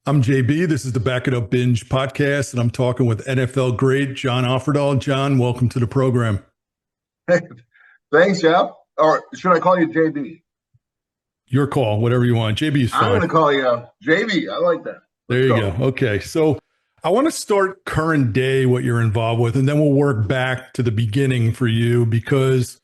I'm JB. This is the Back It Up Binge podcast, and I'm talking with NFL great John Offerdahl. John, welcome to the program. Hey, thanks, Jeff. Or should I call you JB? Your call, whatever you want. JB is I'm fine. going to call you JB. I like that. There Let's you go. go. Okay. So I want to start current day, what you're involved with, and then we'll work back to the beginning for you, because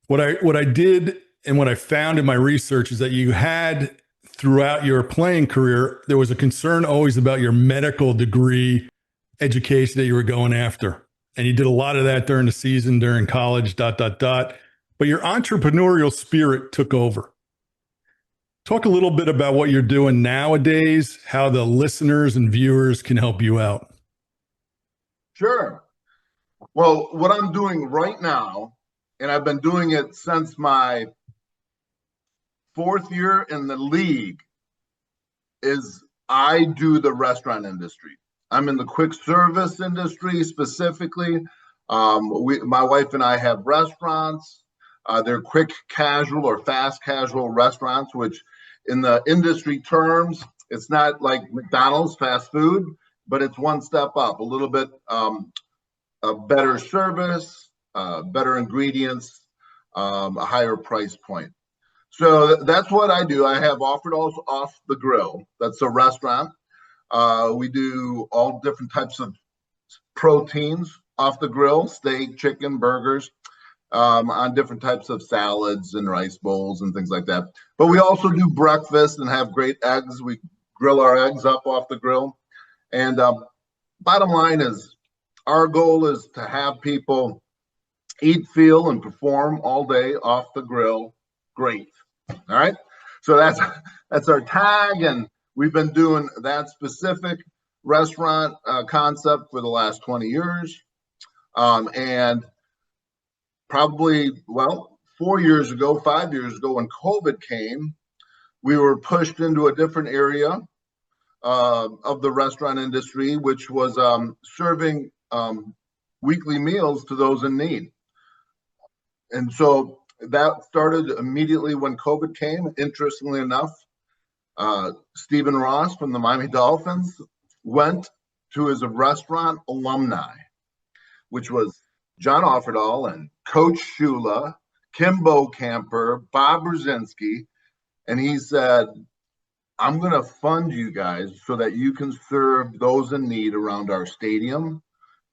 what I did and what I found in my research is that you had throughout your playing career, there was a concern always about your medical degree education that you were going after. And you did a lot of that during the season, during college, But your entrepreneurial spirit took over. Talk a little bit about what you're doing nowadays, how the listeners and viewers can help you out. Sure. Well, what I'm doing right now, and I've been doing it since my fourth year in the league, is I do the restaurant industry. I'm in the quick service industry specifically. My wife and I have restaurants. They're quick casual or fast casual restaurants, which in the industry terms, it's not like McDonald's fast food, but it's one step up, a little bit a better service, better ingredients, a higher price point. So that's what I do. I have Offerdahl's Off the Grill. That's a restaurant. We do all different types of proteins off the grill, steak, chicken, burgers, on different types of salads and rice bowls and things like that. But we also do breakfast and have great eggs. We grill our eggs up off the grill. And bottom line is, our goal is to have people eat, feel, and perform all day off the grill great. All right. So that's our tag. And we've been doing that specific restaurant concept for the last 20 years. And probably, 5 years ago, when COVID came, we were pushed into a different area of the restaurant industry, which was serving weekly meals to those in need. And so that started immediately when COVID came. Interestingly enough, Stephen Ross from the Miami Dolphins went to his restaurant alumni, which was John Offerdahl and Coach Shula, Kimbo Camper, Bob Brzezinski. And he said, I'm going to fund you guys so that you can serve those in need around our stadium,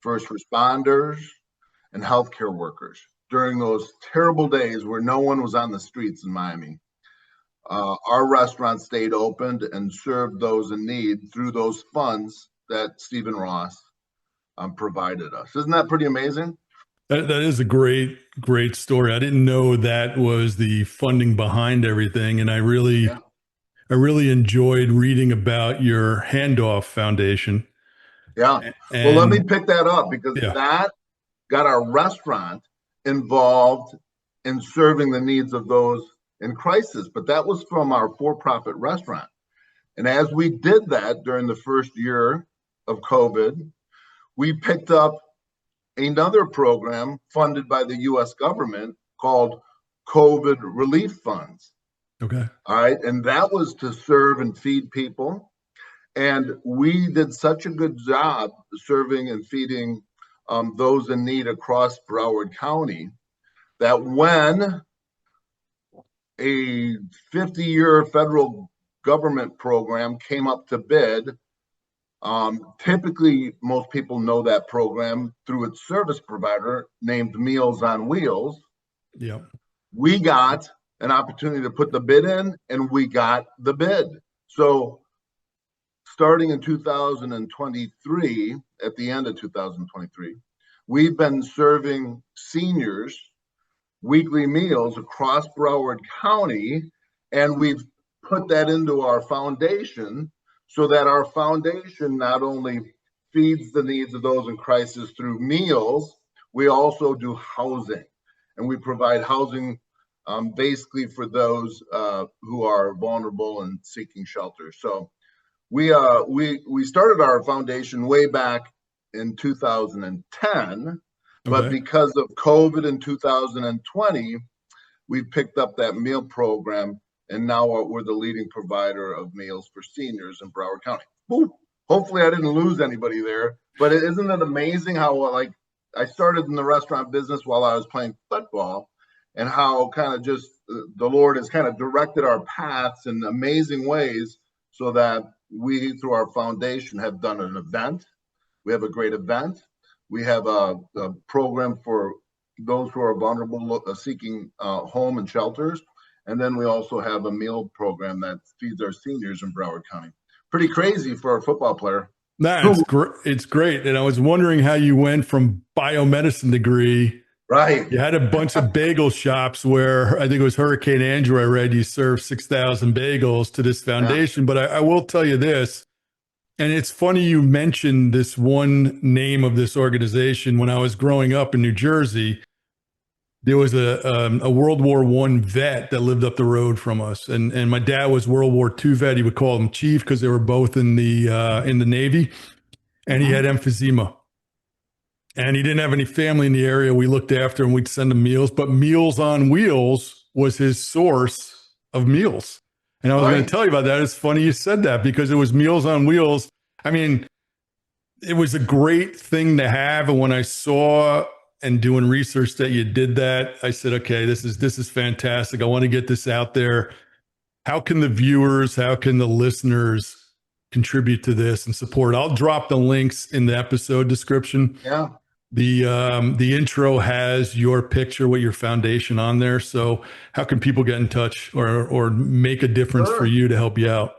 first responders, and healthcare workers during those terrible days where no one was on the streets in Miami. Our restaurant stayed open and served those in need through those funds that Stephen Ross provided us. Isn't that pretty amazing? That is a great story. I didn't know that was the funding behind everything. And I really enjoyed reading about your Handoff Foundation. Yeah. And, well, let me pick that up because yeah. that got our restaurant involved in serving the needs of those in crisis. But that was from our for-profit restaurant. And as we did that during the first year of COVID, we picked up another program funded by the U.S. government called COVID Relief Funds. Okay. All right. And that was to serve and feed people. And we did such a good job serving and feeding those in need across Broward County that when a 50-year federal government program came up to bid, typically most people know that program through its service provider named Meals on Wheels. Yep. We got an opportunity to put the bid in, and we got the bid. So starting in 2023, at the end of 2023, we've been serving seniors weekly meals across Broward County, and we've put that into our foundation so that our foundation not only feeds the needs of those in crisis through meals, we also do housing, and we provide housing basically for those who are vulnerable and seeking shelter. So we started our foundation way back in 2010, but because of COVID in 2020, we picked up that meal program and now we're the leading provider of meals for seniors in Broward County. Ooh, hopefully I didn't lose anybody there, but isn't it amazing how like I started in the restaurant business while I was playing football, and how kind of just the Lord has kind of directed our paths in amazing ways, so that we, through our foundation, have done an event. We have a great event. We have a program for those who are vulnerable, seeking home and shelters. And then we also have a meal program that feeds our seniors in Broward County. Pretty crazy for a football player. No, it's great. And I was wondering how you went from biomedicine degree. Right. You had a bunch of bagel shops where I think it was Hurricane Andrew. I read you served 6,000 bagels to this foundation. Yeah. But I will tell you this, and it's funny you mentioned this one name of this organization. When I was growing up in New Jersey, there was a World War I vet that lived up the road from us, and my dad was World War II vet. He would call him Chief because they were both in the Navy, and he had emphysema. And he didn't have any family in the area we looked after, and we'd send him meals. But Meals on Wheels was his source of meals. And I was going to tell you about that. It's funny you said that, because it was Meals on Wheels. I mean, it was a great thing to have. And when I saw and doing research that you did that, I said, okay, this is fantastic. I want to get this out there. How can the viewers, how can the listeners contribute to this and support? I'll drop the links in the episode description. Yeah. The intro has your picture with your foundation on there. So how can people get in touch or make a difference for you to help you out?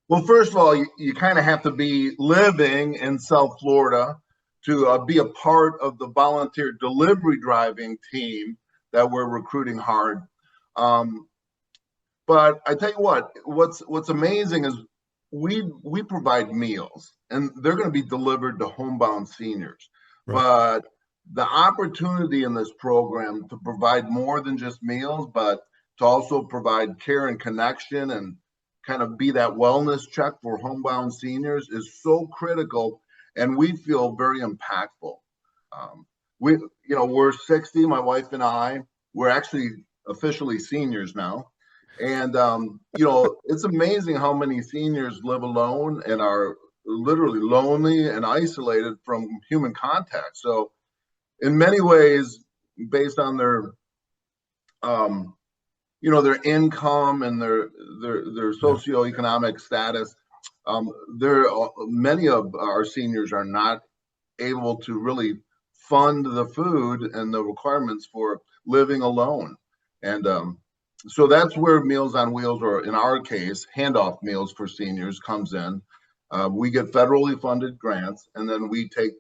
Well, first of all, you kind of have to be living in South Florida to be a part of the volunteer delivery driving team that we're recruiting hard. But I tell you what's amazing is we provide meals, and they're going to be delivered to homebound seniors. Right. But the opportunity in this program to provide more than just meals, but to also provide care and connection and kind of be that wellness check for homebound seniors is so critical, and we feel very impactful. We're 60, my wife and I. We're actually officially seniors now. And, it's amazing how many seniors live alone and are literally lonely and isolated from human contact. So in many ways, based on their, their income and their socioeconomic status, many of our seniors are not able to really fund the food and the requirements for living alone. And, so that's where Meals on Wheels, or in our case, Handoff Meals for Seniors, comes in. We get federally funded grants, and then we take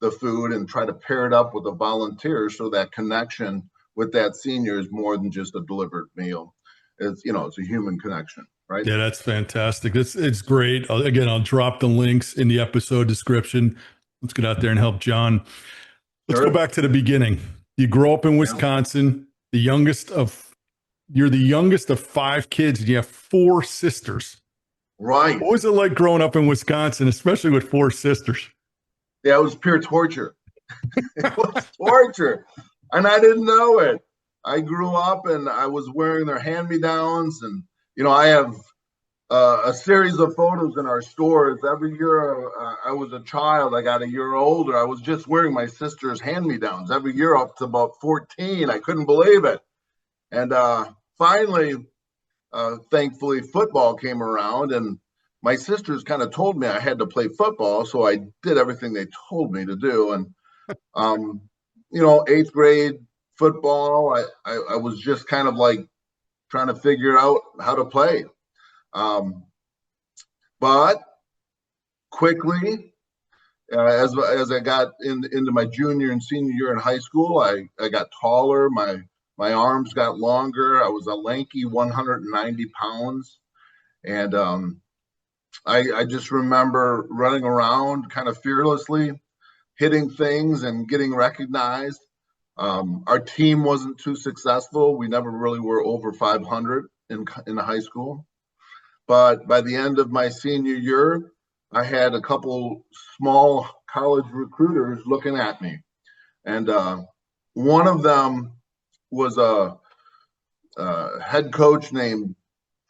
the food and try to pair it up with a volunteer, so that connection with that senior is more than just a delivered meal. It's a human connection, right? Yeah, that's fantastic. It's great. I'll drop the links in the episode description. Let's get out there and help John. Let's go back to the beginning. You grew up in Wisconsin, You're the youngest of 5 kids, and you have 4 sisters. Right. What was it like growing up in Wisconsin, especially with 4 sisters? Yeah, it was pure torture. It was torture. And I didn't know it. I grew up and I was wearing their hand-me-downs. And, I have a series of photos in our stores. Every year I was a child, I got a year older, I was just wearing my sister's hand-me-downs. Every year up to about 14, I couldn't believe it. And finally, thankfully, football came around, and my sisters kind of told me I had to play football, so I did everything they told me to do. And 8th grade football, I was just kind of like trying to figure out how to play. But quickly, as I got into my junior and senior year in high school, I got taller. My arms got longer. I was a lanky 190 pounds. And I just remember running around kind of fearlessly, hitting things and getting recognized. Our team wasn't too successful. We never really were over 500 in high school. But by the end of my senior year, I had a couple small college recruiters looking at me. And one of them was a head coach named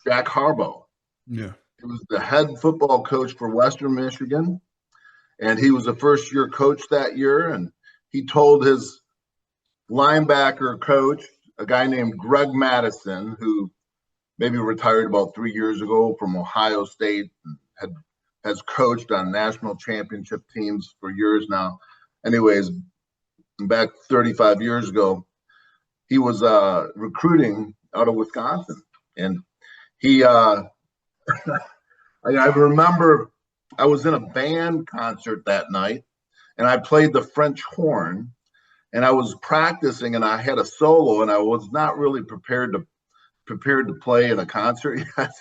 Jack Harbaugh. Yeah. He was the head football coach for Western Michigan, and he was a first-year coach that year. And he told his linebacker coach, a guy named Greg Madison, who maybe retired about 3 years ago from Ohio State, and has coached on national championship teams for years now. Anyways, back 35 years ago, he was recruiting out of Wisconsin, and he I remember I was in a band concert that night, and I played the French horn, and I was practicing, and I had a solo, and I was not really prepared to play in a concert yet.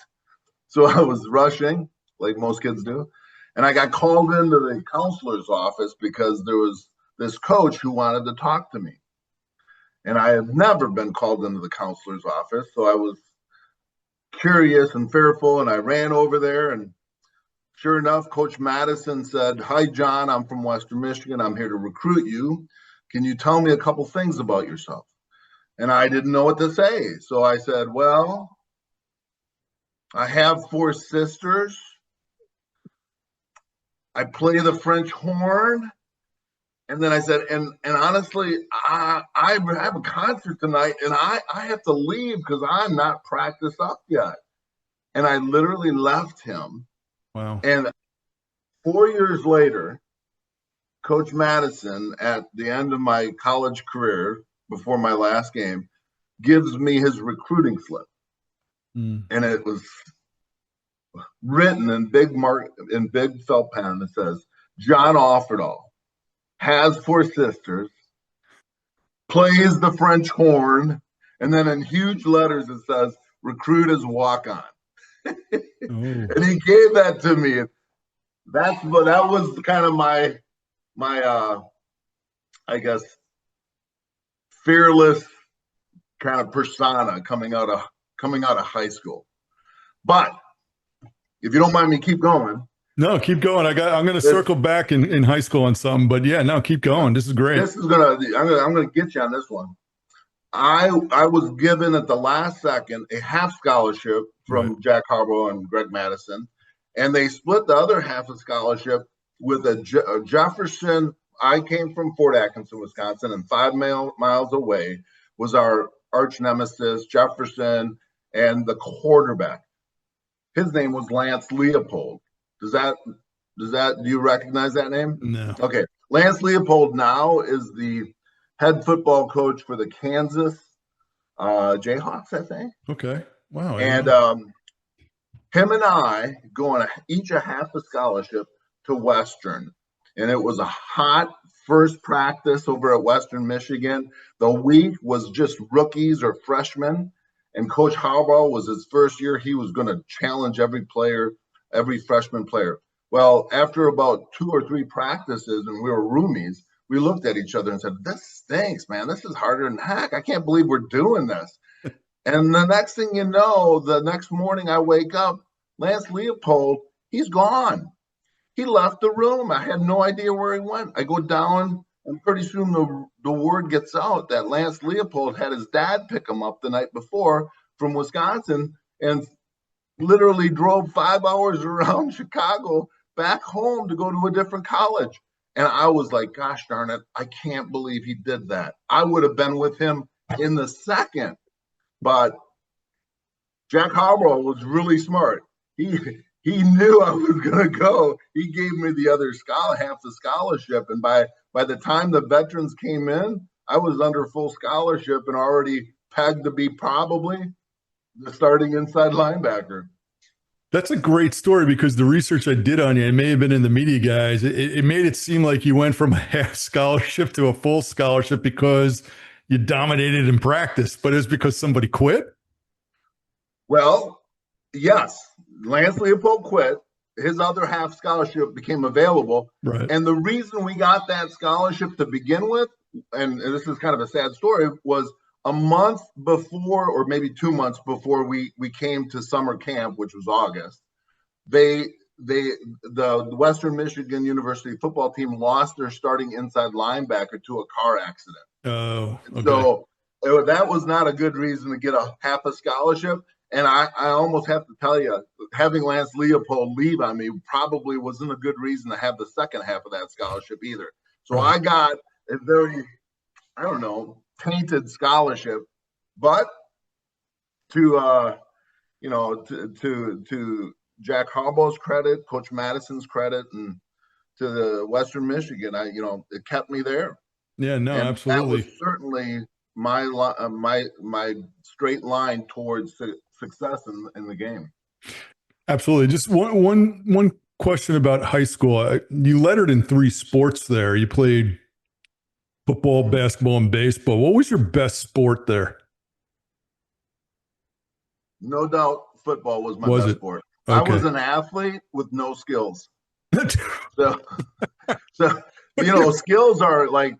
So I was rushing, like most kids do, and I got called into the counselor's office because there was this coach who wanted to talk to me. And I had never been called into the counselor's office, so I was curious and fearful, and I ran over there, and sure enough, Coach Madison said, "Hi, John, I'm from Western Michigan. I'm here to recruit you. Can you tell me a couple things about yourself?" And I didn't know what to say. So I said, "Well, I have 4 sisters. I play the French horn." And then I said, and honestly, I have a concert tonight, and I have to leave because I'm not practiced up yet. And I literally left him. Wow. And 4 years later, Coach Madison, at the end of my college career, before my last game, gives me his recruiting slip. And it was written in big felt pen. It says, "John Offerdahl has 4 sisters, plays the French horn," and then in huge letters it says, "Recruit as walk-on." And he gave that to me. That was kind of my I guess fearless kind of persona coming out of high school. But if you don't mind me keep going. No, keep going. I'm going to circle back in high school on something, but yeah, no, keep going. This is great. I'm gonna get you on this one. I was given at the last second a half scholarship from Jack Harbaugh and Greg Madison, and they split the other half of scholarship with a Jefferson. I came from Fort Atkinson, Wisconsin, and 5 miles away was our arch nemesis, Jefferson, and the quarterback. His name was Lance Leopold. Do you recognize that name? No. Okay. Lance Leopold now is the head football coach for the Kansas Jayhawks, I think. Okay. Wow. And him and I go on each a half a scholarship to Western. And it was a hot first practice over at Western Michigan. The week was just rookies or freshmen. And Coach Harbaugh was his first year. He was going to challenge every freshman player. Well, after about 2 or 3 practices, and we were roomies, we looked at each other and said, "This stinks, man. This is harder than heck. I can't believe we're doing this." And the next thing you know, the next morning I wake up, Lance Leopold, he's gone. He left the room. I had no idea where he went. I go down, and pretty soon the word gets out that Lance Leopold had his dad pick him up the night before from Wisconsin and literally drove 5 hours around Chicago back home to go to a different college. And I was like, gosh darn it, I can't believe he did that. I would have been with him in the second. But Jack Harbaugh was really smart. He knew I was going to go. He gave me the other half the scholarship. And by the time the veterans came in, I was under full scholarship and already pegged to be probably the starting inside linebacker. That's a great story because the research I did on you, it may have been in the media guys, it made it seem like you went from a half scholarship to a full scholarship because you dominated in practice, but it's because somebody quit? Well, yes. Lance Leopold quit. His other half scholarship became available. Right. And the reason we got that scholarship to begin with, and this is kind of a sad story, was a month before, or maybe 2 months before we came to summer camp, which was August, the Western Michigan University football team lost their starting inside linebacker to a car accident. Oh, okay. So that was not a good reason to get a half a scholarship. And I almost have to tell you, having Lance Leopold leave on me probably wasn't a good reason to have the second half of that scholarship either. So Right. I got a very, I don't know, tainted scholarship. But to to Jack Harbaugh's credit, Coach Madison's credit, and to the Western Michigan, it kept me there, Yeah, no, and that was absolutely. certainly my straight line towards success in the game. Absolutely. Just one question about high school. You lettered in three sports there. You played football, basketball, and baseball. What was your best sport there? No doubt, football was my Was best it? sport. I was Okay. an athlete with no skills, so so skills are like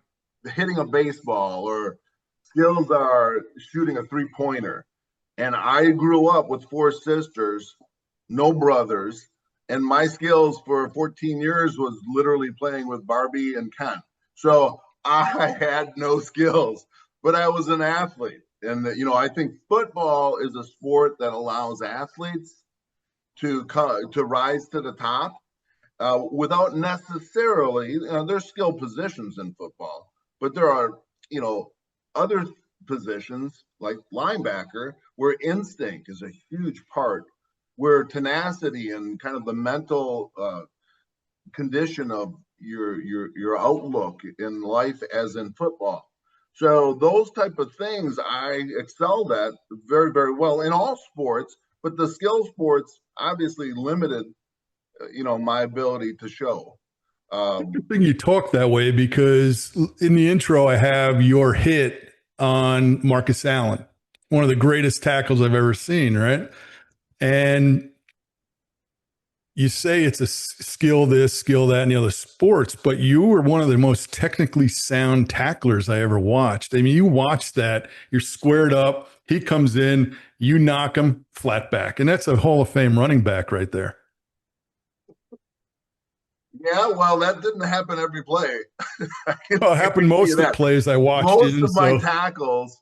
hitting a baseball, or skills are shooting a three-pointer. And I grew up with four sisters, no brothers, and my skills for 14 years was literally playing with Barbie and Ken. So I had no skills, but I was an athlete. And I think football is a sport that allows athletes to rise to the top without necessarily, there's skill positions in football, but there are, other positions like linebacker where instinct is a huge part, where tenacity and kind of the mental condition of your outlook in life as in football. So those type of things I excelled at very, very well in all sports, but the skill sports obviously limited my ability to show. Interesting you talk that way because in the intro, I have your hit on Marcus Allen, one of the greatest tackles I've ever seen, right? And you say it's a skill this, skill that, and the other sports, but you were one of the most technically sound tacklers I ever watched. I mean, you watch that, you're squared up, he comes in, you knock him flat back. And that's a Hall of Fame running back right there. Yeah, well, that didn't happen every play. I can Well, it happened guarantee you most of the that. plays I watched Most in. of my So, tackles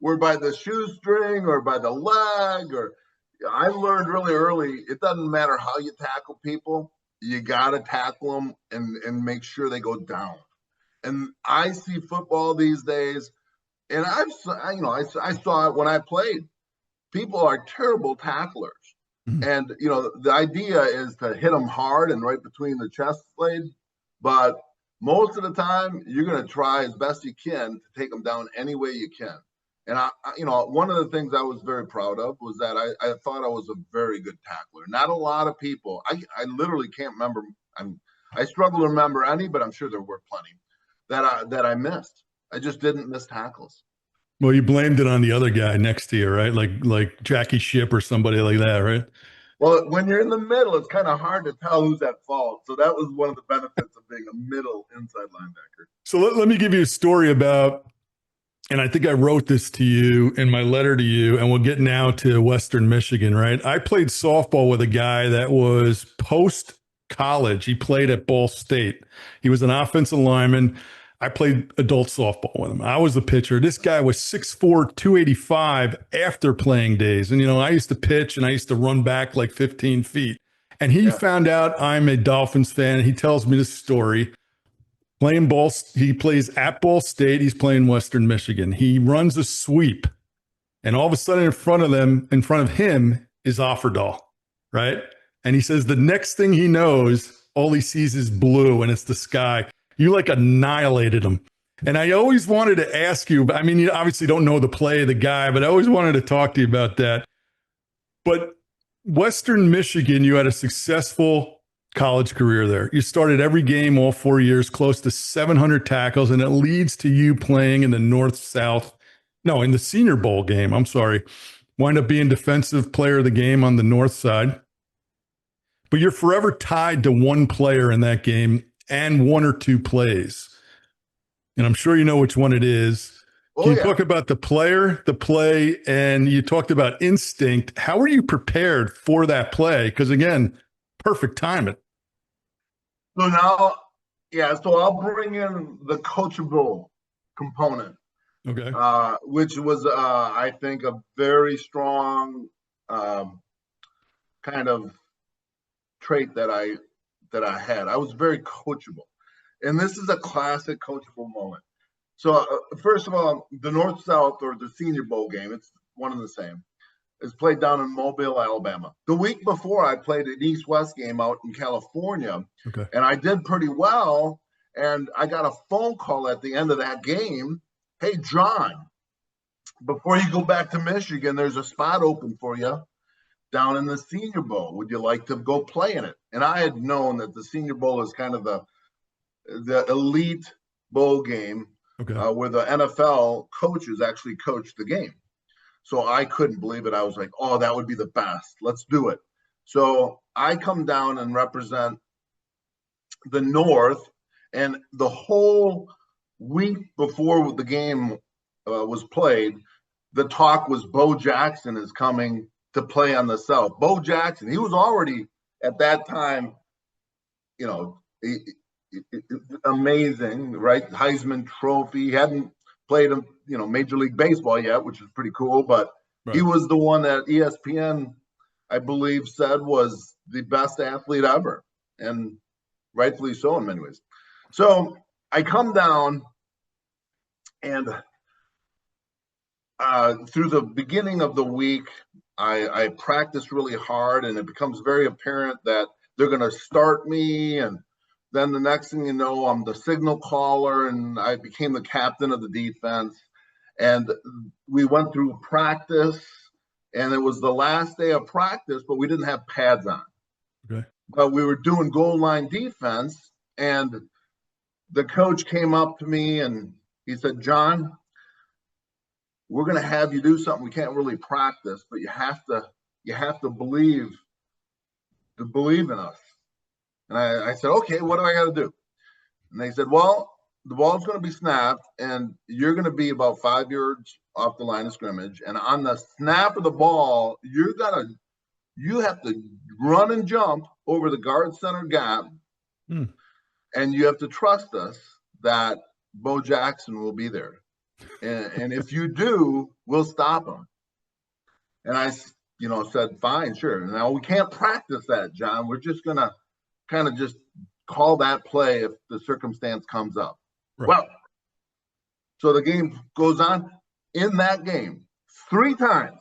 were by the shoestring or by the leg, or I learned really early, it doesn't matter how you tackle people, you got to tackle them and make sure they go down. And I see football these days, and I saw it when I played. People are terrible tacklers. And the idea is to hit them hard and right between the chest blade, but most of the time you're going to try as best you can to take them down any way you can. And one of the things I was very proud of was that I thought I was a very good tackler. Not a lot of people. I literally can't remember. I struggle to remember any, but I'm sure there were plenty that I missed. I just didn't miss tackles. well, you blamed it on the other guy next to you, right? Like Jackie Ship or somebody like that, right? Well, when you're in the middle, it's kind of hard to tell who's at fault. So that was one of the benefits of being a middle inside linebacker. So let me give you a story about, and I think I wrote this to you in my letter to you, and we'll get now to Western Michigan, right? I played softball with a guy that was post college. He played at Ball State. He was an offensive lineman. I played adult softball with him. I was the pitcher. This guy was 6'4", 285 after playing days. And, I used to pitch and I used to run back like 15 feet. And he Yeah. found out I'm a Dolphins fan. And he tells me this story. Playing ball, he plays at Ball State. He's playing Western Michigan. He runs a sweep, and all of a sudden, in front of him, is Offerdahl, right? And he says the next thing he knows, all he sees is blue, and it's the sky. You like annihilated him. And I always wanted to ask you. I mean, you obviously don't know the play of the guy, but I always wanted to talk to you about that. But Western Michigan, you had a successful college career there. You started every game all 4 years, close to 700 tackles, and it leads to you playing in the in the Senior Bowl game. I'm sorry. Wind up being defensive player of the game on the north side. But you're forever tied to one player in that game and one or two plays. And I'm sure you know which one it is. Oh, Can you yeah. talk about the player, the play, and you talked about instinct? How were you prepared for that play? Because again, perfect timing. So now, yeah, so I'll bring in the coachable component. Okay. which was, I think, a very strong kind of trait that I had. I was very coachable, and this is a classic coachable moment. So, first of all, the North South or the Senior Bowl game, it's one and the same. It's played down in Mobile, Alabama. The week before, I played an East-West game out in California, Okay. and I did pretty well. And I got a phone call at the end of that game. Hey, John, before you go back to Michigan, there's a spot open for you down in the Senior Bowl. Would you like to go play in it? And I had known that the Senior Bowl is kind of the elite bowl game, Okay. where the NFL coaches actually coach the game. So I couldn't believe it. I was like, oh, that would be the best. Let's do it. So I come down and represent the North, and the whole week before the game was played, the talk was Bo Jackson is coming to play on the South. Bo Jackson, he was already at that time, you know, amazing, right? Heisman Trophy. He hadn't played, Major League Baseball yet, which is pretty cool. But Right. he was the one that ESPN, I believe, said was the best athlete ever, and rightfully so in many ways. So I come down, and through the beginning of the week, I practice really hard, and it becomes very apparent that they're going to start me. And then the next thing you know, I'm the signal caller, and I became the captain of the defense. And we went through practice, and it was the last day of practice, but we didn't have pads on. Okay. But we were doing goal line defense, and the coach came up to me and he said, John, we're going to have you do something we can't really practice, but you have to believe in us. And I said, okay, what do I got to do? And they said, well, the ball's going to be snapped, and you're going to be about 5 yards off the line of scrimmage. And on the snap of the ball, you have to run and jump over the guard center gap. And you have to trust us that Bo Jackson will be there. And if you do, we'll stop him. And I, said, fine, sure. Now, we can't practice that, John. We're just going to kind of just call that play if the circumstance comes up. Right. Well, so the game goes on. In that game, three times,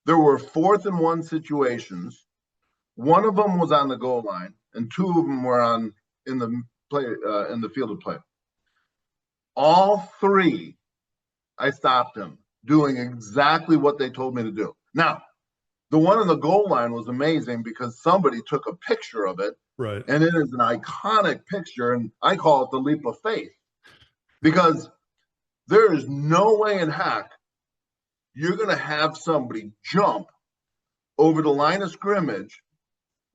there were 4th and 1 situations. One of them was on the goal line, and 2 of them were in the field of play. All 3, I stopped him doing exactly what they told me to do. Now, the one on the goal line was amazing because somebody took a picture of it. Right. And it is an iconic picture, and I call it the leap of faith, because there is no way in heck you're going to have somebody jump over the line of scrimmage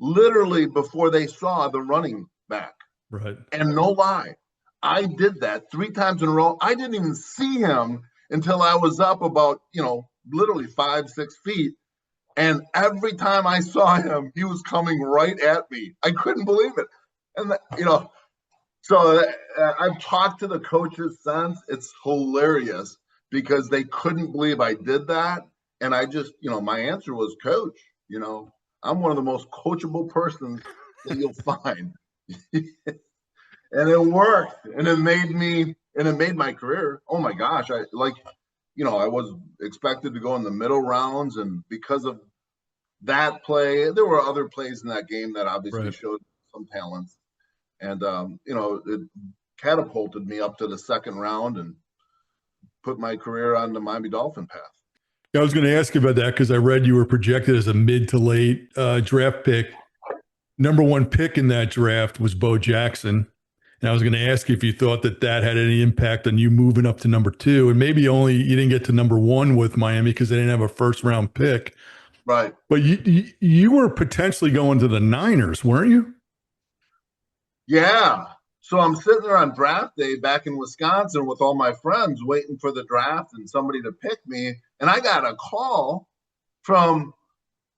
literally before they saw the running back. Right. And no lie, I did that 3 times in a row. I didn't even see him until I was up about, literally 5-6 feet. And every time I saw him, he was coming right at me. I couldn't believe it. And, so I've talked to the coaches since. It's hilarious because they couldn't believe I did that. And I just, my answer was, Coach, I'm one of the most coachable persons that you'll find. And it worked. And it made my career. Oh my gosh. I was expected to go in the middle rounds, and because of that play, there were other plays in that game that obviously showed some talents. And, it catapulted me up to the 2nd round and put my career on the Miami Dolphin path. I was going to ask you about that because I read you were projected as a mid to late draft pick. Number 1 pick in that draft was Bo Jackson. And I was going to ask you if you thought that had any impact on you moving up to number 2, and maybe you didn't get to number 1 with Miami because they didn't have a 1st round pick. Right. But you were potentially going to the Niners, weren't you? Yeah. So I'm sitting there on draft day back in Wisconsin with all my friends waiting for the draft and somebody to pick me. And I got a call from,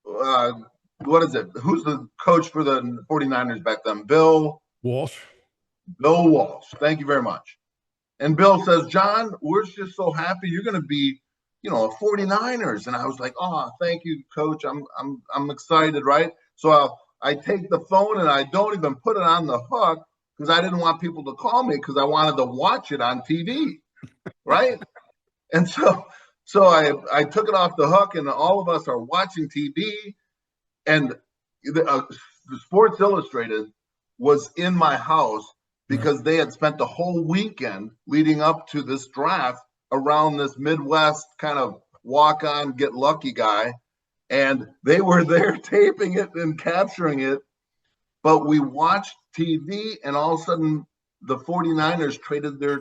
what is it? Who's the coach for the 49ers back then? Bill Walsh. Thank you very much. And Bill says, John, we're just so happy you're going to be, a 49ers. And I was like, oh, thank you, coach. I'm excited, right? So I take the phone and I don't even put it on the hook because I didn't want people to call me because I wanted to watch it on TV, right? And so I took it off the hook, and all of us are watching TV, and the Sports Illustrated was in my house because they had spent the whole weekend leading up to this draft around this Midwest kind of walk on, get lucky guy. And they were there taping it and capturing it. But we watched TV, and all of a sudden the 49ers traded their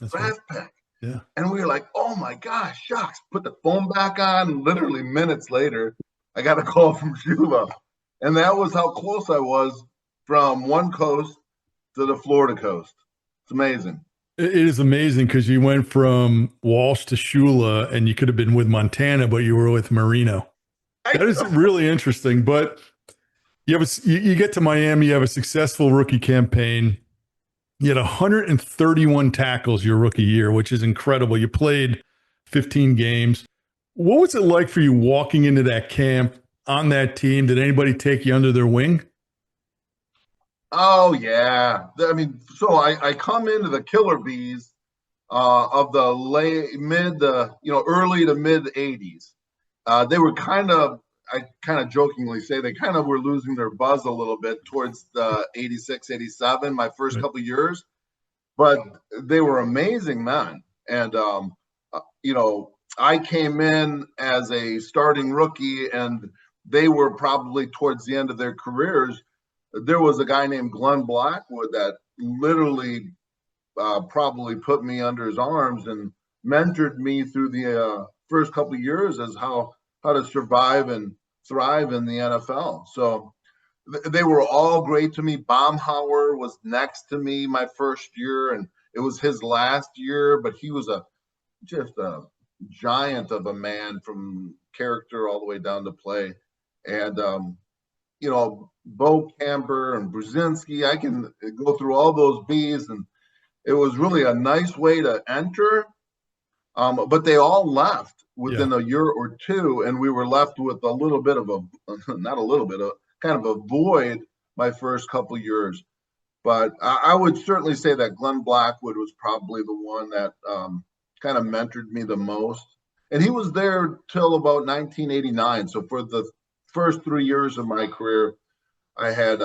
draft pick. Yeah. And we were like, oh my gosh, shucks, put the phone back on. Literally minutes later, I got a call from Shula. And that was how close I was from one coast to the Florida coast. It's amazing. It is amazing because you went from Walsh to Shula, and you could have been with Montana, but you were with Marino. That is really interesting. But you get to Miami, you have a successful rookie campaign. You had 131 tackles your rookie year, which is incredible. You played 15 games. What was it like for you walking into that camp on that team? Did anybody take you under their wing? Oh, yeah. I mean, so I come into the Killer Bees of the early to mid 80s. They were I kind of jokingly say they kind of were losing their buzz a little bit towards the 86, 87, my first couple of years, but they were amazing men. And, I came in as a starting rookie, and they were probably towards the end of their careers. There was a guy named Glenn Blackwood that literally probably put me under his arms and mentored me through the first couple of years as how to survive and thrive in the NFL. So they were all great to me. Baumhauer was next to me my first year, and it was his last year, but he was just a giant of a man from character all the way down to play. And, Bo Camper and Brzezinski, I can go through all those Bs, and it was really a nice way to enter. But they all left within a year or two, and we were left with a little bit of kind of a void my first couple of years. But I would certainly say that Glenn Blackwood was probably the one that kind of mentored me the most. And he was there till about 1989. So for the first 3 years of my career, I had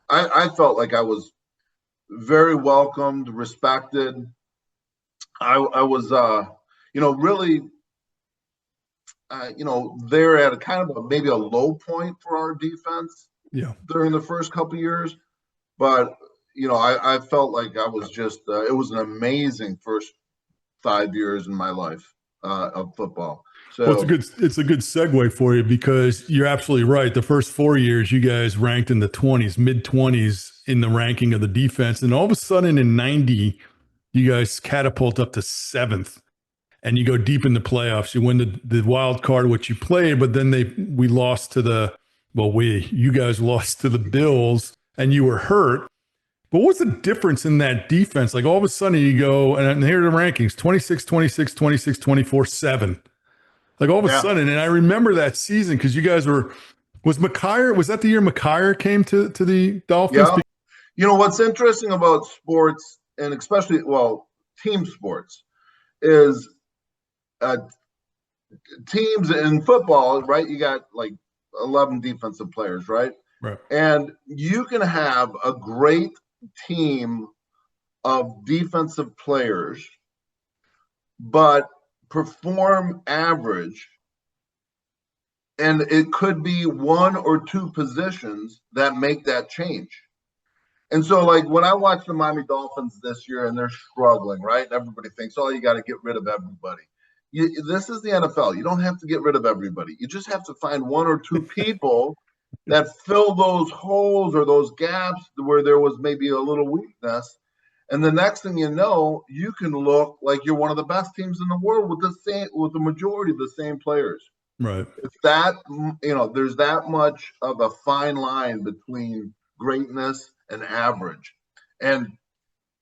I felt like I was very welcomed, respected. I was really there at a kind of maybe a low point for our defense during the first couple of years, but I felt like I was just it was an amazing first 5 years in my life of football. So well, it's a good segue for you because you're absolutely right. The first 4 years, you guys ranked in the 20s, mid 20s in the ranking of the defense. And all of a sudden in 90, you guys catapult up to 7th and you go deep in the playoffs. You win the wild card, which you played, but then you guys lost to the Bills and you were hurt. But what's the difference in that defense? Like all of a sudden you go, and here are the rankings, 26, 26, 26, 24, 7. Like all of a sudden, and I remember that season because you guys was that the year McKyer came to the Dolphins? Yeah. What's interesting about sports, and especially, team sports, is teams in football, right? You got like 11 defensive players, right? Right. And you can have a great team of defensive players, but perform average, and it could be one or two positions that make that change. And so, like when I watch the Miami Dolphins this year, and they're struggling, right? Everybody thinks, "Oh, you got to get rid of everybody." This is the NFL. You don't have to get rid of everybody. You just have to find one or two people that fill those holes or those gaps where there was maybe a little weakness. And the next thing you know, you can look like you're one of the best teams in the world with the majority of the same players. Right. It's that, there's that much of a fine line between greatness and average. And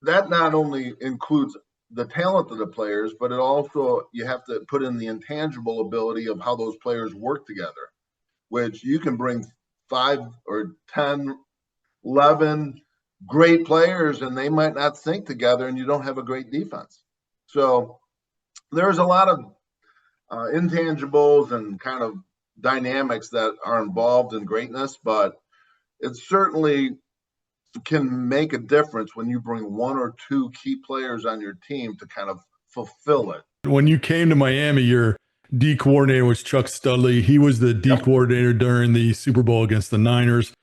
that not only includes the talent of the players, but it also, you have to put in the intangible ability of how those players work together, which you can bring 5 or 10, 11 great players and they might not sync together and you don't have a great defense. So there's a lot of intangibles and kind of dynamics that are involved in greatness, but it certainly can make a difference when you bring 1 or 2 key players on your team to kind of fulfill it. When you came to Miami, your D coordinator was Chuck Studley. He was the D coordinator during the Super Bowl against the Niners.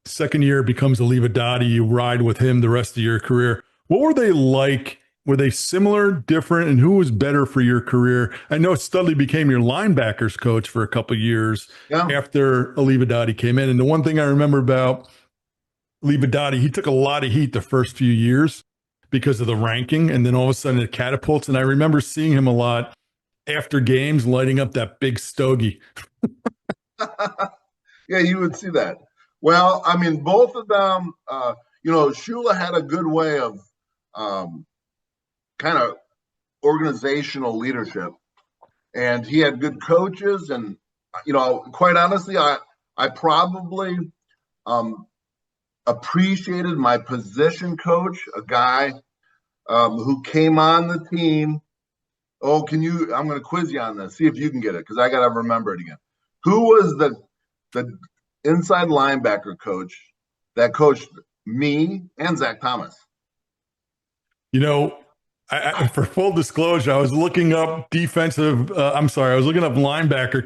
Second year becomes Olivadotti. You ride with him the rest of your career. What were they like? Were they similar, different, and who was better for your career? I know Studley became your linebackers coach for a couple of years after Olivadotti came in. And the one thing I remember about Olivadotti, he took a lot of heat the first few years because of the ranking, and then all of a sudden it catapults. And I remember seeing him a lot after games lighting up that big stogie. Yeah, you would see that. Well, I mean, both of them, Shula had a good way of kind of organizational leadership, and he had good coaches. And, quite honestly, I probably appreciated my position coach, a guy who came on the team. Oh, I'm going to quiz you on this, see if you can get it, because I got to remember it again. Who was the inside linebacker coach that coached me and Zach Thomas? For full disclosure, I was looking up linebacker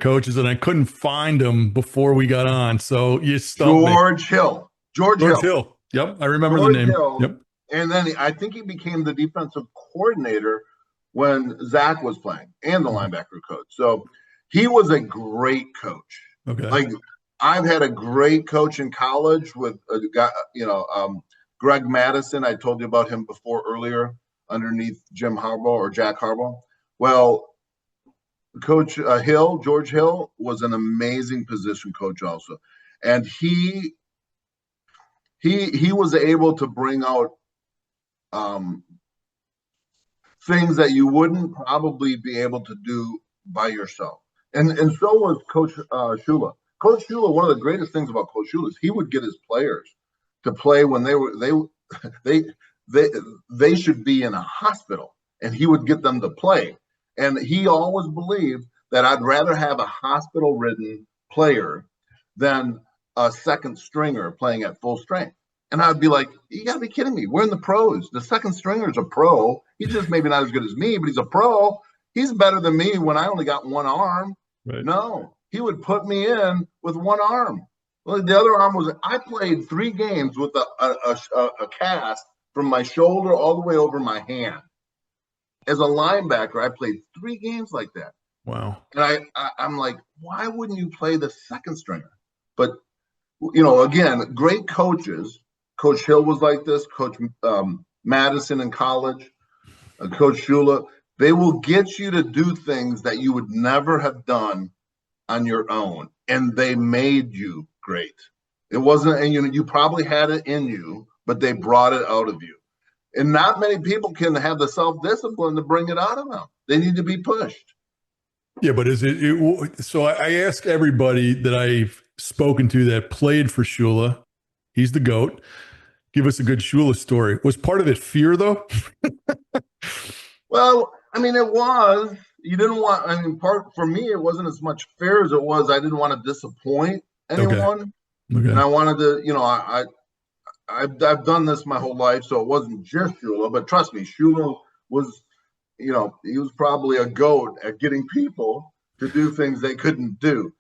coaches, and I couldn't find them before we got on. So you stumped me. George Hill. Yep, I remember the name. Yep. And then I think he became the defensive coordinator when Zach was playing and the linebacker coach. So he was a great coach. Okay. Like, I've had a great coach in college with a guy, Greg Madison. I told you about him before earlier, underneath Jim Harbaugh or Jack Harbaugh. Well, Coach George Hill, was an amazing position coach also. And he was able to bring out things that you wouldn't probably be able to do by yourself. And so was Coach Shula. Coach Shula, one of the greatest things about Coach Shula is he would get his players to play when they should be in a hospital, and he would get them to play. And he always believed that I'd rather have a hospital-ridden player than a second stringer playing at full strength. And I'd be like, you got to be kidding me. We're in the pros. The second stringer's a pro. He's just maybe not as good as me, but he's a pro. He's better than me when I only got one arm. Right. No, he would put me in with one arm. Well, the other arm I played 3 games with a cast from my shoulder all the way over my hand. As a linebacker, I played 3 games like that. Wow. And I'm like, why wouldn't you play the second stringer? But, again, great coaches. Coach Hill was like this, Coach Madison in college, Coach Shula. They will get you to do things that you would never have done on your own. And they made you great. It wasn't, and you probably had it in you, but they brought it out of you. And not many people can have the self-discipline to bring it out of them. They need to be pushed. Yeah, but so I ask everybody that I've spoken to that played for Shula, he's the GOAT. Give us a good Shula story. Was part of it fear, though? Well, I mean, it was. You didn't want, part for me, it wasn't as much fear as it was I didn't want to disappoint anyone. Okay. And I wanted to, I've done this my whole life, so it wasn't just Shula, but trust me, Shula was, he was probably a GOAT at getting people to do things they couldn't do.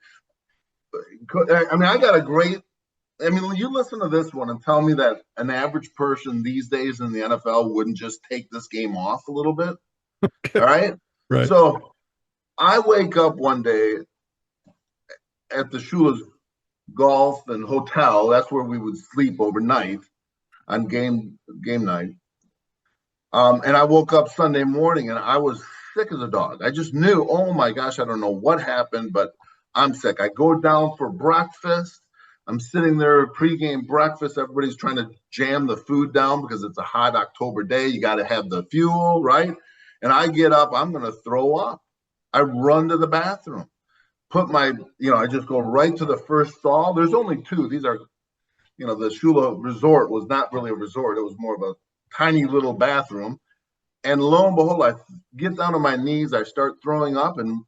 I got a great, when you listen to this one and tell me that an average person these days in the NFL wouldn't just take this game off a little bit. Okay. All right. Right. So I wake up one day at the Shula's golf and hotel. That's where we would sleep overnight on game night. And I woke up Sunday morning and I was sick as a dog. I just knew, oh my gosh, I don't know what happened, but I'm sick. I go down for breakfast. I'm sitting there pregame breakfast. Everybody's trying to jam the food down because it's a hot October day. You got to have the fuel, right? And I get up, I'm going to throw up. I run to the bathroom, I just go right to the first stall. There's only two. These are, the Shula resort was not really a resort. It was more of a tiny little bathroom. And lo and behold, I get down on my knees. I start throwing up, and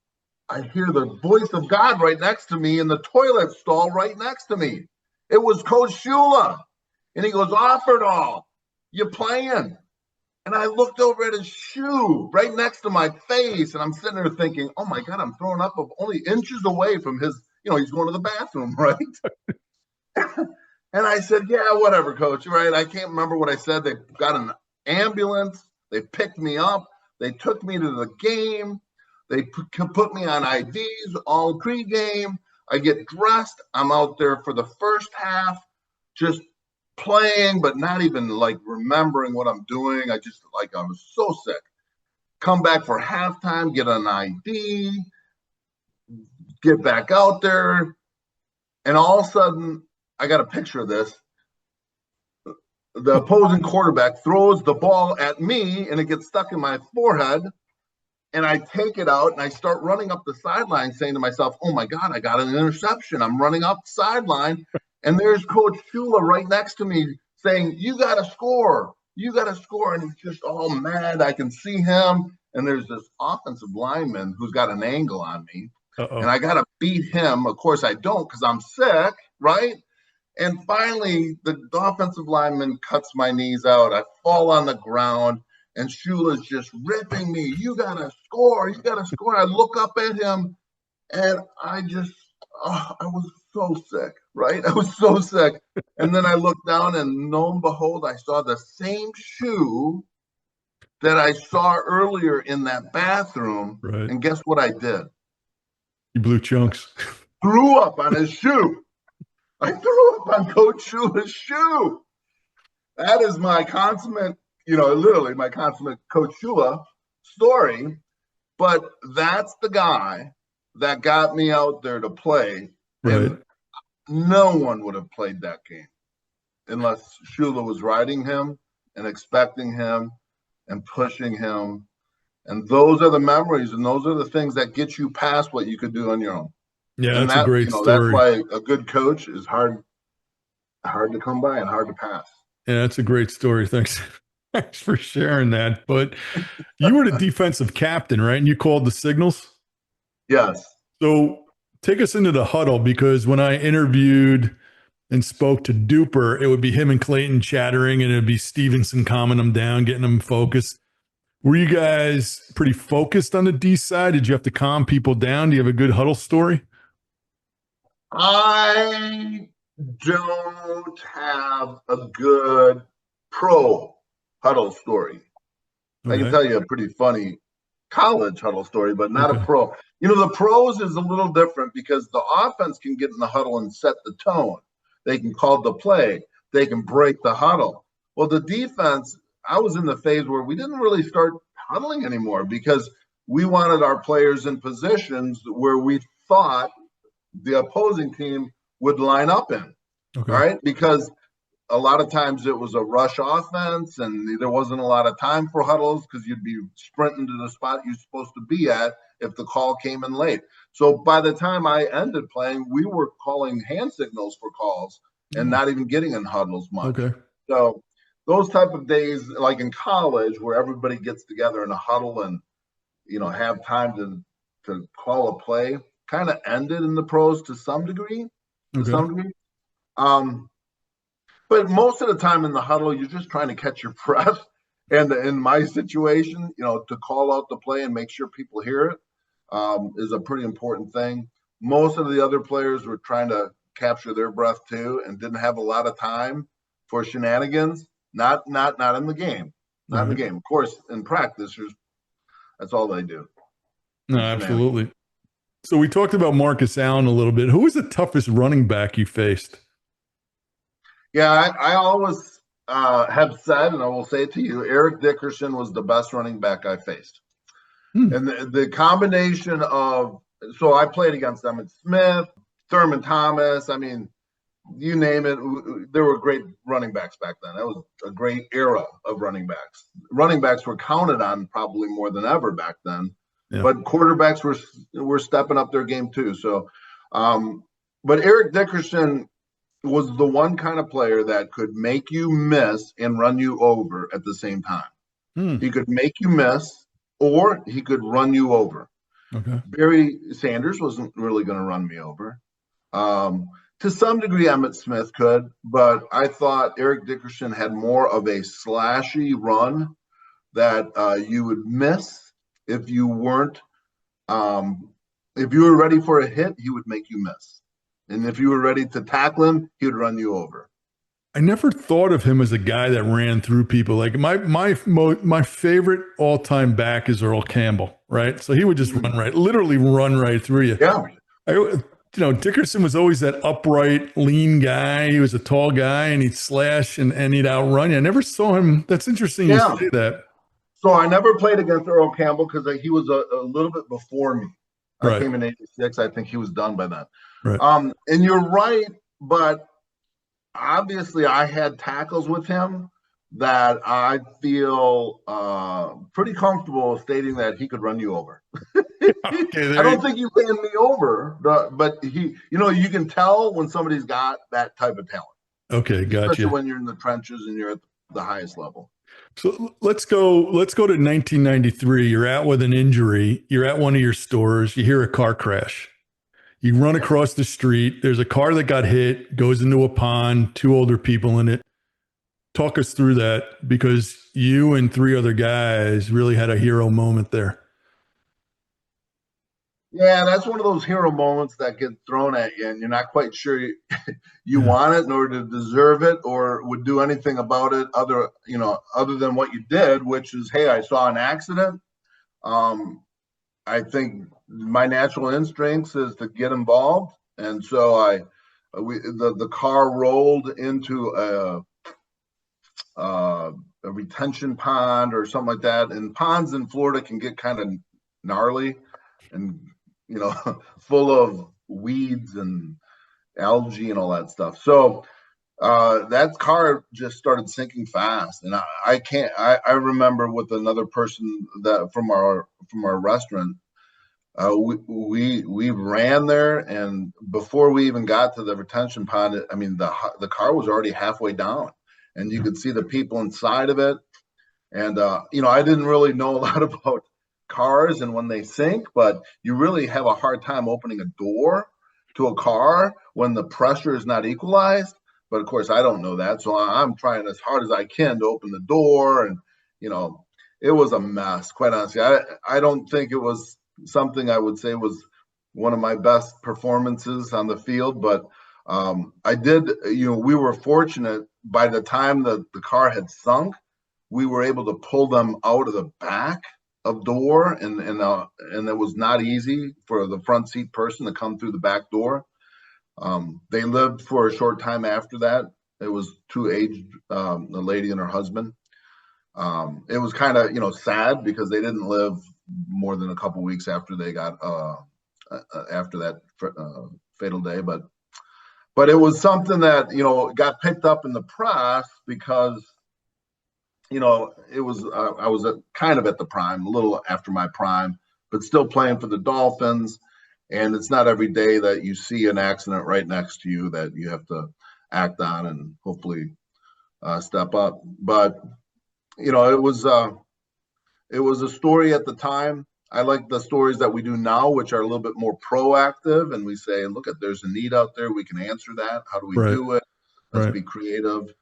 I hear the voice of God right next to me in the toilet stall right next to me. It was Coach Shula. And he goes, Offerdahl, you playing? And I looked over at his shoe right next to my face, and I'm sitting there thinking, oh, my God, I'm throwing up only inches away from his, he's going to the bathroom, right? And I said, yeah, whatever, Coach, right? I can't remember what I said. They got an ambulance. They picked me up. They took me to the game. They put me on IVs all pregame. I get dressed. I'm out there for the first half, just playing, but not even like remembering what I'm doing. I was so sick. Come back for halftime, get an ID, get back out there. And all of a sudden, I got a picture of this. The opposing quarterback throws the ball at me, and it gets stuck in my forehead. And I take it out, and I start running up the sideline saying to myself, oh, my God, I got an interception. I'm running up the sideline. And there's Coach Shula right next to me saying, you got to score. You got to score. And he's just all mad. I can see him. And there's this offensive lineman who's got an angle on me. Uh-oh. And I got to beat him. Of course, I don't because I'm sick, right? And finally, the offensive lineman cuts my knees out. I fall on the ground. And Shula's just ripping me. You got to score. You got to score. I look up at him, and I was so sick, right? I was so sick. And then I looked down, and lo and behold, I saw the same shoe that I saw earlier in that bathroom. Right. And guess what I did? You blew chunks. Threw up on his shoe. I threw up on Coach Shula's shoe. That is my consummate, literally my consummate Coach Shula story. But that's the guy that got me out there to play. Right. And no one would have played that game unless Shula was riding him and expecting him and pushing him. And those are the memories, and those are the things that get you past what you could do on your own. Yeah, and that's a great story. That's why a good coach is hard to come by and hard to pass. Yeah, that's a great story. Thanks. Thanks for sharing that. But you were the defensive captain, right? And you called the signals? Yes. So take us into the huddle, because when I interviewed and spoke to Duper, it would be him and Clayton chattering, and it would be Stevenson calming them down, getting them focused. Were you guys pretty focused on the D side? Did you have to calm people down? Do you have a good huddle story? I don't have a good pro huddle story. Okay. I can tell you a pretty funny college huddle story, but not a pro. The pros is a little different because the offense can get in the huddle and set the tone. They can call the play. They can break the huddle. Well, the defense, I was in the phase where we didn't really start huddling anymore because we wanted our players in positions where we thought the opposing team would line up in, right? Because a lot of times it was a rush offense and there wasn't a lot of time for huddles because you'd be sprinting to the spot you're supposed to be at if the call came in late. So by the time I ended playing, we were calling hand signals for calls and not even getting in huddles much. So those type of days, like in college, where everybody gets together in a huddle and, have time to call a play, kind of ended in the pros to some degree. But most of the time in the huddle, you're just trying to catch your breath. And in my situation, to call out the play and make sure people hear it is a pretty important thing. Most of the other players were trying to capture their breath too and didn't have a lot of time for shenanigans. Not in the game. Not in the game. Of course, in practice, that's all they do. No, absolutely. So we talked about Marcus Allen a little bit. Who was the toughest running back you faced? Yeah, I always have said, and I will say it to you, Eric Dickerson was the best running back I faced. And the combination of, so I played against Emmitt Smith, Thurman Thomas. I mean, you name it. There were great running backs back then. That was a great era of running backs. Running backs were counted on probably more than ever back then, Yeah. but quarterbacks were stepping up their game too. So, but Eric Dickerson was the one kind of player that could make you miss and run you over at the same time. Hmm. He could make you miss, or he could run you over. Okay. Barry Sanders wasn't really going to run me over. To some degree, Emmitt Smith could, but I thought Eric Dickerson had more of a slashy run that you would miss if you weren't. If you were ready for a hit, he would make you miss, and if you were ready to tackle him, he would run you over. I never thought of him as a guy that ran through people. Like my favorite all time back is Earl Campbell, right? So he would just literally run right through you. Yeah. Dickerson was always that upright, lean guy. He was a tall guy, and he'd slash and he'd outrun you. I never saw him. That's interesting you say that. So I never played against Earl Campbell because he was a little bit before me. I came in '86. I think he was done by then. Right. And you're right, but obviously I had tackles with him that I feel pretty comfortable stating that he could run you over. I don't think you ran me over, but you can tell when somebody's got that type of talent. Okay, gotcha. Especially when you're in the trenches and you're at the highest level. So let's go to 1993. You're out with an injury. You're at one of your stores. You hear a car crash. You run across the street. There's a car that got hit, goes into a pond, two older people in it. Talk us through that, because you and three other guys really had a hero moment there. Yeah, that's one of those hero moments that get thrown at you, and you're not quite sure you want it, nor to deserve it, or would do anything about it other than what you did, which is, hey, I saw an accident. I think my natural instincts is to get involved, and so the car rolled into a retention pond or something like that, and ponds in Florida can get kind of gnarly and full of weeds and algae and all that stuff. So that car just started sinking fast, and I remember with another person that from our restaurant, we ran there, and before we even got to the retention pond, I mean the car was already halfway down, and you could see the people inside of it. And I didn't really know a lot about cars and when they sink, but you really have a hard time opening a door to a car when the pressure is not equalized. But of course, I don't know that, so I'm trying as hard as I can to open the door, and it was a mess. Quite honestly, I don't think it was something I would say was one of my best performances on the field, but I did. We were fortunate. By the time the car had sunk, we were able to pull them out of the back of door, and it was not easy for the front seat person to come through the back door. They lived for a short time after that. It was two aged, a lady and her husband. It was kind of sad because they didn't live more than a couple weeks after they got after that fatal day, but it was something that got picked up in the press because it was I was kind of at the prime, a little after my prime, but still playing for the Dolphins. And it's not every day that you see an accident right next to you that you have to act on and hopefully step up. But it was a story at the time. I like the stories that we do now, which are a little bit more proactive, and we say, look, there's a need out there, we can answer that. How do we do it? Let's be creative.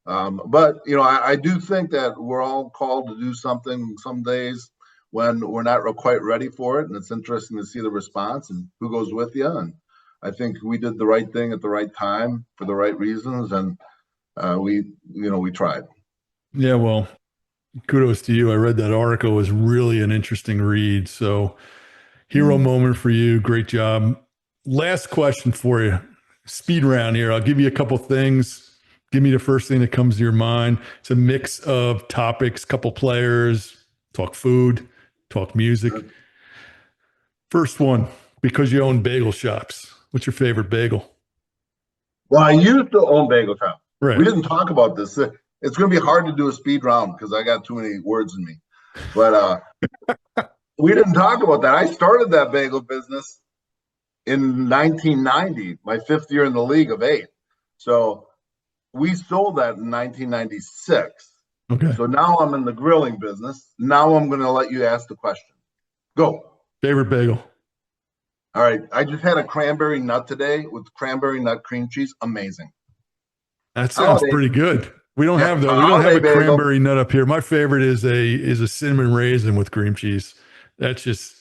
But I do think that we're all called to do something some days when we're not quite ready for it, and it's interesting to see the response and who goes with you. And I think we did the right thing at the right time for the right reasons, and we tried. Yeah, well, kudos to you. I read that article. It was really an interesting read. So, hero moment for you. Great job. Last question for you. Speed round here. I'll give you a couple things. Give me the first thing that comes to your mind. It's a mix of topics, couple players, talk food, talk music. First one, because you own bagel shops. What's your favorite bagel? Well, I used to own Bagel Shop. We Right. didn't talk about this. It's going to be hard to do a speed round because I got too many words in me. But we didn't talk about that. I started that bagel business in 1990, my 5th year in the league of 8. So we sold that in 1996. Okay. So now I'm in the grilling business. Now I'm going to let you ask the question. Go. Favorite bagel? All right. I just had a cranberry nut today with cranberry nut cream cheese. Amazing. That sounds Holiday. pretty good. We don't Yeah, have a we don't have holiday a bagel. cranberry nut up here. My favorite is a cinnamon raisin with cream cheese. That's just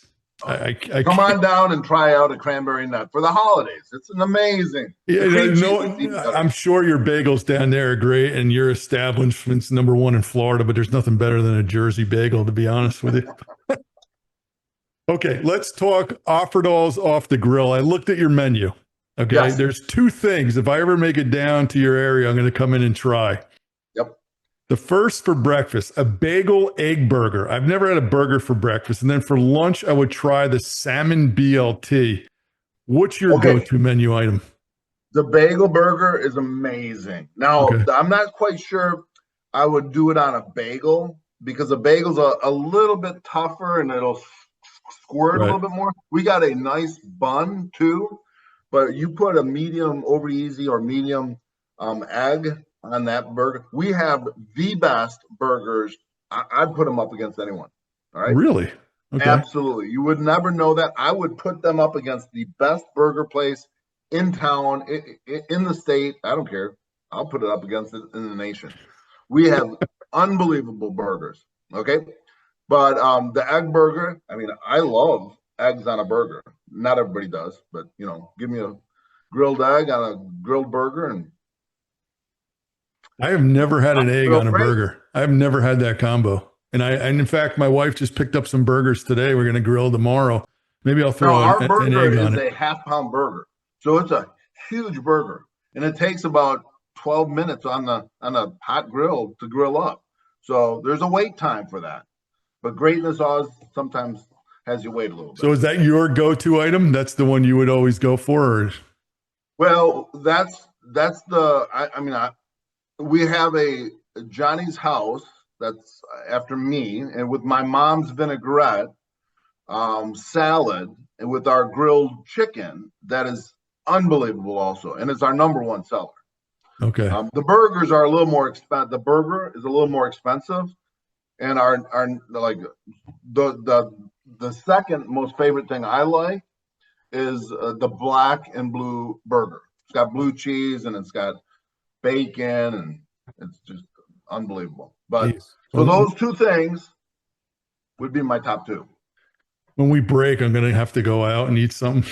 I Come can't. on down and try out a cranberry nut for the holidays. It's an amazing. Yeah, The cream cheese no, is even better. I'm sure your bagels down there are great, and your establishment's #1 in Florida. But there's nothing better than a Jersey bagel, to be honest with you. Okay, let's talk Offerdahl's off the grill. I looked at your menu. Okay, Yes. there's 2 things. If I ever make it down to your area, I'm going to come in and try. Yep. The first for breakfast, a bagel egg burger. I've never had a burger for breakfast. And then for lunch, I would try the salmon BLT. What's your Okay. go-to menu item? The bagel burger is amazing. Now, Okay. I'm not quite sure I would do it on a bagel because a bagel's a little bit tougher and it'll squirt a Right. little bit more. We got a nice bun too, but you put a medium over easy or medium egg on that burger. We have the best burgers. I'd put them up against anyone. All right. Really? Okay. Absolutely. You would never know that. I would put them up against the best burger place in town, in the state. I don't care. I'll put it up against it in the nation. We have unbelievable burgers. Okay. But the egg burger, I mean, I love eggs on a burger. Not everybody does, but give me a grilled egg on a grilled burger and I have never had an egg feel on a great. burger. I've never had that combo. And in fact, my wife just picked up some burgers today. We're going to grill tomorrow. Maybe I'll Now, throw our an burger egg on is it. a half-pound burger, so it's a huge burger, and it takes about 12 minutes on a hot grill to grill up. So there's a wait time for that. But greatness always sometimes has you wait a little bit. So is that your go-to item? That's the one you would always go for? Or? Well, that's the we have a Johnny's House that's after me, and with my mom's vinaigrette salad, and with our grilled chicken, that is unbelievable also, and it's our #1 seller. Okay. The burgers are a little more expensive. The burger is a little more expensive, and our like the second most favorite thing I like is the black and blue burger. It's got blue cheese and it's got bacon, and it's just unbelievable. But Jeez. so those 2 things would be my top 2. When we break, I'm going to have to go out and eat something.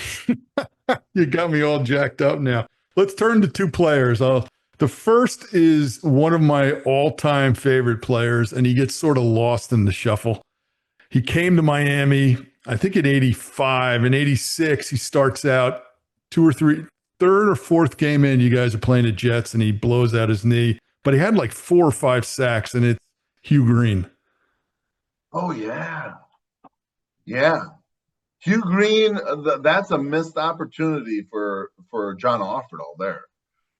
You got me all jacked up now. Let's turn to 2 players. The first is one of my all-time favorite players, and he gets sort of lost in the shuffle. He came to Miami, I think in 85. In 86, he starts out 2 or 3, third or fourth game in, you guys are playing the Jets, and he blows out his knee. But he had like 4 or 5 sacks, and it's Hugh Green. Oh, yeah. Yeah. Hugh Green, that's a missed opportunity for John Offerdahl there.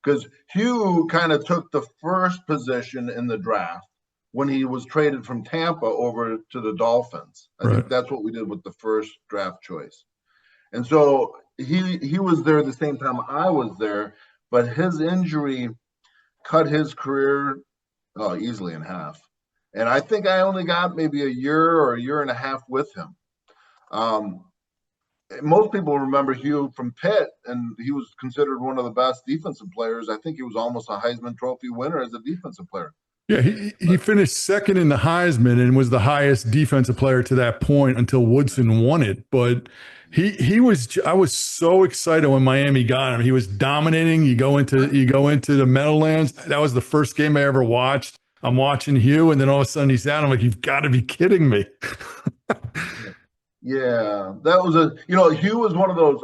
Because Hugh kind of took the first position in the draft when he was traded from Tampa over to the Dolphins. I think that's what we did with the first draft choice. And so he was there the same time I was there, but his injury cut his career easily in half. And I think I only got maybe a year or a year and a half with him. Most people remember Hugh from Pitt, and he was considered one of the best defensive players. I think he was almost a Heisman Trophy winner as a defensive player. Yeah, he finished second in the Heisman and was the highest defensive player to that point until Woodson won it. But I was so excited when Miami got him. He was dominating. You go into the Meadowlands. That was the first game I ever watched. I'm watching Hugh, and then all of a sudden he's out. I'm like, you've got to be kidding me. Yeah, that was Hugh was one of those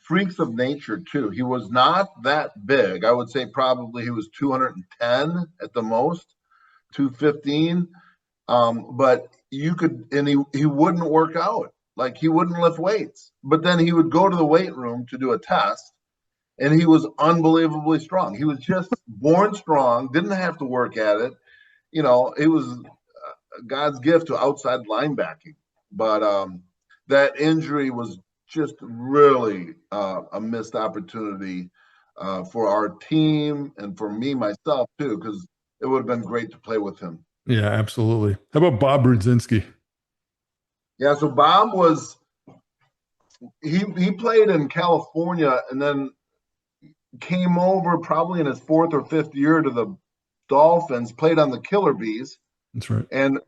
freaks of nature too. He was not that big. I would say probably he was 210 at the most, 215. But you could, and he wouldn't work out. Like he wouldn't lift weights, but then he would go to the weight room to do a test, and he was unbelievably strong. He was just born strong, didn't have to work at it. You know, it was God's gift to outside linebacking. But that injury was just really a missed opportunity for our team and for me myself too, because it would have been great to play with him. Yeah, absolutely. How about Bob Brudzinski? Yeah, so Bob was he played in California and then came over probably in his fourth or fifth year to the Dolphins, played on the Killer Bees. That's right. And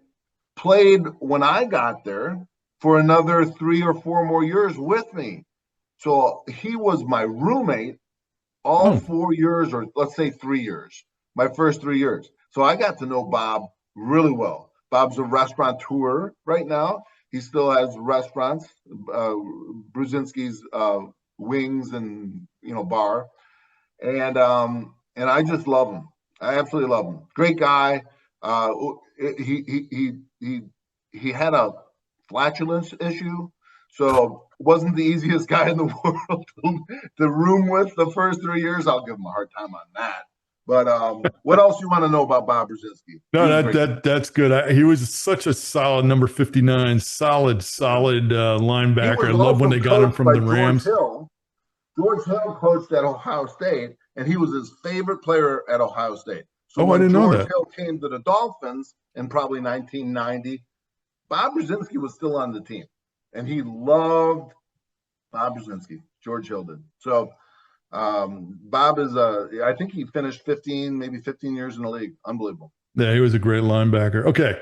played when I got there for another 3 or 4 more years with me. So he was my roommate all 4 years, or let's say 3 years, my first 3 years. So I got to know Bob really well. Bob's a restaurateur right now. He still has restaurants, Brudzinski's Wings and bar, and I just love him. I absolutely love him. Great guy. He had a flatulence issue, so wasn't the easiest guy in the world to room with the first 3 years. I'll give him a hard time on that. But what else you want to know about Bob Brudzinski? No, that's good. He was such a solid number 59, solid linebacker. I love when they got him from the Rams. George Hill coached at Ohio State, and he was his favorite player at Ohio State. So I didn't know that. George Hill came to the Dolphins in probably 1990, Bob Brudzinski was still on the team, and he loved Bob Brudzinski. George Hill did. So Bob is I think he finished 15 years in the league. Unbelievable. Yeah, he was a great linebacker. Okay.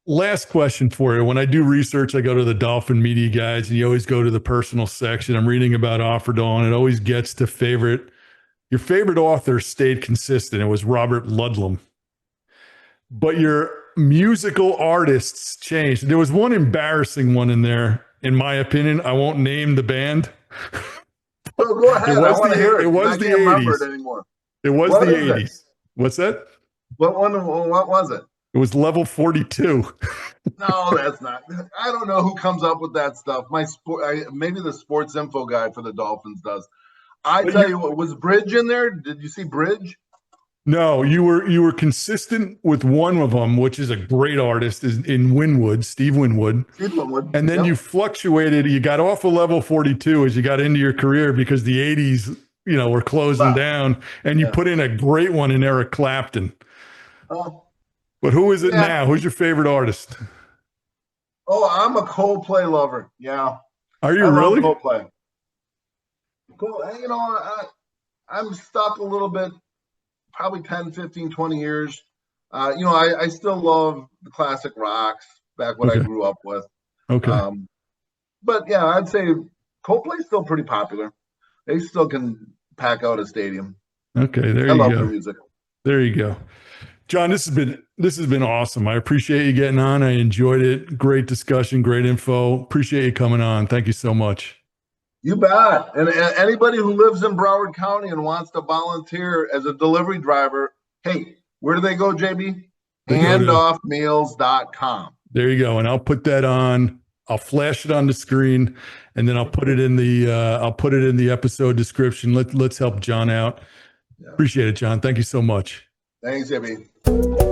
Last question for you. When I do research, I go to the Dolphin media guides, and you always go to the personal section. I'm reading about Offerdahl, and it always gets to your favorite author stayed consistent. It was Robert Ludlum. But your musical artists changed. There was one embarrassing one in there, in my opinion. I won't name the band. Oh, go ahead. It was the 80s. It was the 80s. What's that? What was it? It was Level 42. No, that's not. I don't know who comes up with that stuff. Maybe the sports info guy for the Dolphins does. Tell you what, was Bridge in there? Did you see Bridge? No, you were consistent with one of them, which is a great artist, is in Winwood, Steve Winwood. And then you fluctuated. You got off of Level 42 as you got into your career because the 80s, were closing down, and you put in a great one in Eric Clapton. But who is it now? Who's your favorite artist? Oh, I'm a Coldplay lover. Yeah. Are you really? Coldplay. Cool. I'm stuck a little bit, probably 10, 15, 20 years. I still love the classic rocks, back what I grew up with. Okay. But yeah, I'd say Coldplay's still pretty popular. They still can pack out a stadium. Okay, there you go. I love their music. There you go. John, this has been awesome. I appreciate you getting on. I enjoyed it. Great discussion, great info. Appreciate you coming on. Thank you so much. You bet. And anybody who lives in Broward County and wants to volunteer as a delivery driver, hey, where do they go, JB? Handoffmeals.com. There you go. And I'll put that on. I'll flash it on the screen, and then I'll put it in the episode description. Let's help John out. Yeah. Appreciate it, John. Thank you so much. Thanks, JB.